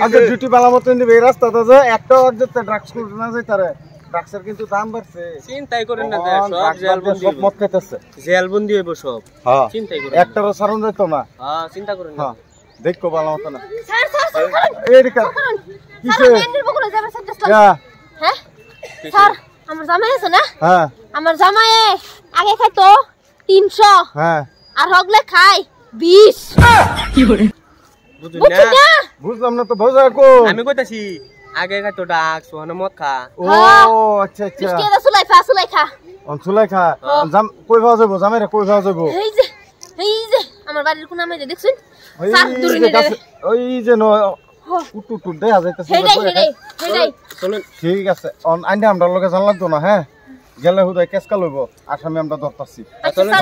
আগে ডিউটি বালা মতন দিবে এই রাস্তাটা যে একটা অর্ধেকটা ড্রাগস করতে না যায় তারে ড্রাগসের কিন্তু দাম বাড়ছে চিন্তাই করেন না সব জেলবন্দি সব মত খাইতেছে জেলবন্দি হইব সব হ্যাঁ চিন্তাই করেন একটারও সারণ যাইত না হ্যাঁ চিন্তা করেন না হ্যাঁ দেখো বালা মতন স্যার স্যার এই রিকা কিসে এন্ডির বকুলে যাবে স্যার হ্যাঁ হ্যাঁ স্যার আমার জামাই আছে না হ্যাঁ আমার জামাই আগে খাইতো 300 হ্যাঁ আর হগলে খাই 20 কি করে বুঝুন না বুঝলাম না তো বোঝা কো আমি কইতাছি আগে খাইতো ডাক সোহানা মদ খা ও আচ্ছা আচ্ছা মিষ্টি দা সুলাই খা অঞ্চলে খা জাম কই ভাও যাবো জামাইরা কই ভাও যাবো এই যে আমার বাড়ির কোন নামে দেখছেন স্যার দূরে নিয়ে যাবে ওই যে নো উটু দেখা যাইতেছে হেডাই চলেন ঠিক আছে অন আইনা আমরা লগে জান লাগতো না হ্যাঁ গেলে হুদাই কেসকা লইব আসামি আমরা ধরতাছি চলেন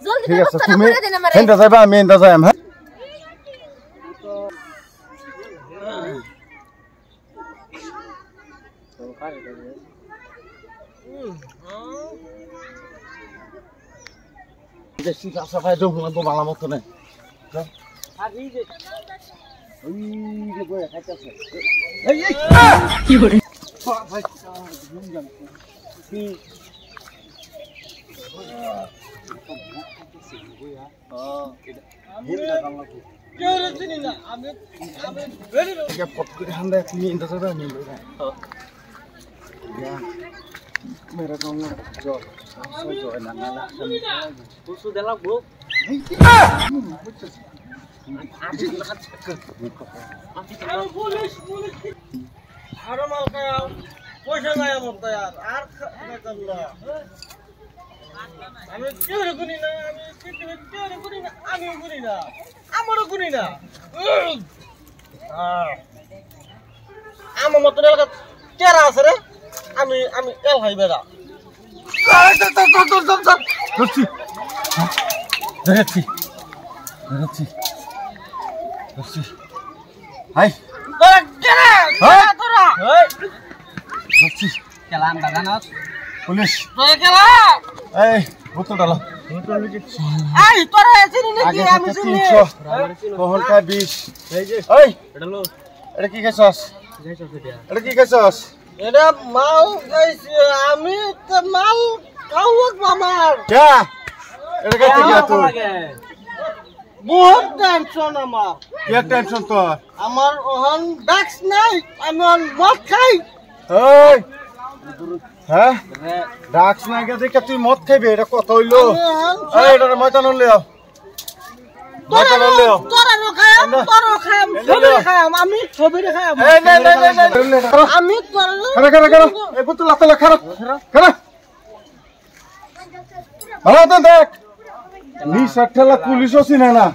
জলদি ঠিক আছে তুমি তুমি হেন্ডা যাইবা আমি হেন্ডা যাইম হ্যাঁ দেশি সাফাই দো তো ভালো মত না আর এই যে ওই যে বই খাইতেছে এই কি করে ভাই কি मेरा गाँव जो जो है ना ना পুসু দেলা গো পুলিশ হারামাল খাও পয়সা নাই আমার তো यार আর আমি চুরি করি না আমি চুরি করি না আমি করি না আমারও করি না আমার মত এলাকা কেরা আছে রে আমি এল হাই বেড়া ধরছি ধরেছি ধরেছি ধরছি হাই ধরছি কেলাম বাগানত পুলিশ কেলা এই বোতল ডালো এই তোরা চিনি নাকি আমি চিনি 300 কোহলটা 20 এই যে এই এটা লো এটা কি খাইছস এটা কি খাইছস এটা মাল খাইছি আমি তো মাল খাওয়াক আমার কে এটা খাইতে গিয়া তুই বহুত টেনশন আমার কি টেনশন তোর আমার ওহন ডাক্স নাই আমি মদ খাই এই হ্যাঁ ডাক্স না গে দেখে তুই মদ খাইবে এটা কত হইলো এই এটা ময়দান লিও ময়দান লিও আমি ছবিরে খাম এই নে নে নে আমি খারা এই বোতল লাতলা খারা ভালো তো দেখ নি সাঠেলা পুলিশ ওসিনা না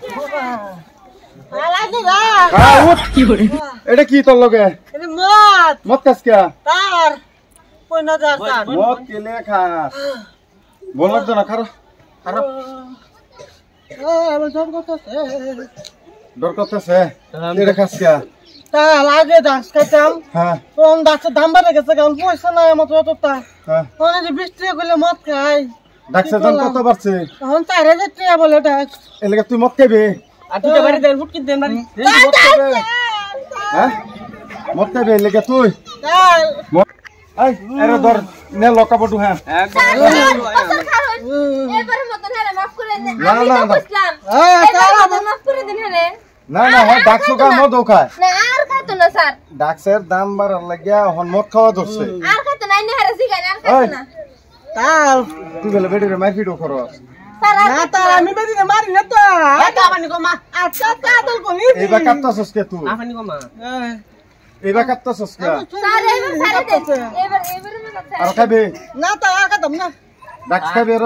হ্যাঁ উঠ কি করে এটা কি তোর লগে মদ মদ খাস কে তার পয়না যাস মদ কেলে খাস বললাম তো না খারা আমার সব কথা ডর করতেছে এটা খাস কে তা লাগে দাস খাইতাম হ্যাঁ কোন দাসের দাম বেড়ে গেছে কারণ পয়সা নাই আমার তো হ্যাঁ ওখানে যে 20 টাকা করলে মদ খাই ডাক্তার দাম কত বাড়ছে এখন 4000 টাকা বলে ডাক্স এলাকা তুই মদ খাইবে আর দুটো বাড়ি দেন ফুট কি দেন বাড়ি হ্যাঁ মদ খাইবে এলাকা তুই তাই এই এরে ধর নে লকাপটু হ্যাঁ এবারে মতন হলে মাফ করে দেন না, আমি না, তো না। বুঝলাম হ্যাঁ, এবারে মাফ করে দেন হলে না না হয় ডাকছো কা মদ খায় না আর খাইতো না স্যার ডাক্সের দাম বাড়ার লাগিয়া হন মদ খাওয়া ধরছে আর খাইতো না ইনে হারে সিগারেট আর খাইতো না তাল তুই বলে বেডিরে মারপিট করো স্যার না তার আমি বেদি না মারি না তো আপানি কো মা আচ্ছা কাদল কো নি এইবা কাটতাছস কে তুই আফানি কো মা এইবা কাটতাছস কে স্যার এবার সারে দেন এবারে মত আর খাবে না তা কাদম না ডাক্স খাবে র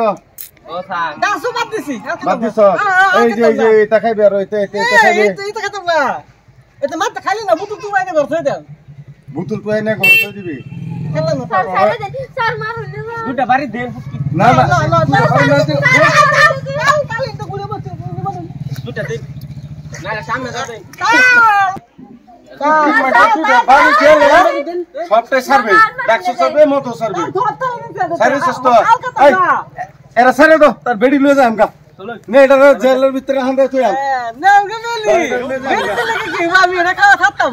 ও স্যার দাসু বাদ দিছি বাদ দিছ এই যে এটা খাইবে আর এটা খাইবে এই তো কাদম না এটা মাত খালি না বুতু তুই আইনে করতে দাও বুতুল তুই না করতে দিবি খেলা না স্যার সারে দেন স্যার মারুন না দুটো বাড়ি দেন ফুট কি না না কালি তো ঘুরে বসে দুটো দেন না সামনে যাও দেন সবটাই সারবে ডাকছো সারবে মতো সারবে সারে সস্ত এরা সারে দাও তার বেডি লয়ে যায় আমকা নে এটা জেলের ভিতরে হান্ডে তুই না আমি খাওয়া থাকতাম